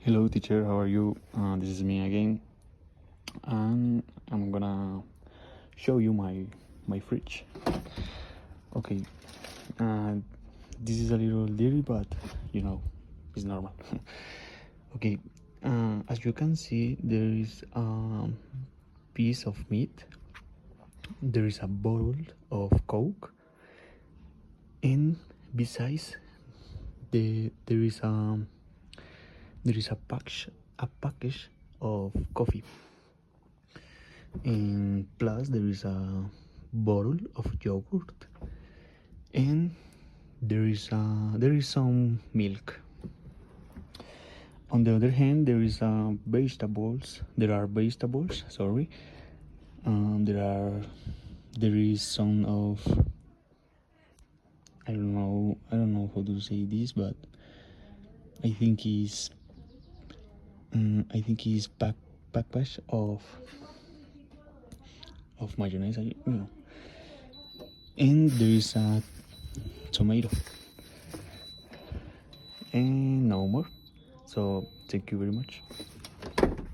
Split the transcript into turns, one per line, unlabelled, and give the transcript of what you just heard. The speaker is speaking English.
Hello, teacher. How are you? This is me again, and I'm gonna show you my fridge. Okay, uh, this is a little dirty, but you know, it's normal. Okay, as you can see, there is a piece of meat. There is a bottle of Coke, and besides, there is a package of coffee. And plus there is a bottle of yogurt, and there is some milk. On the other hand, there are vegetables, sorry. There is some of, I don't know how to say this, but I think is package of mayonnaise, and there is a tomato, and no more. So thank you very much.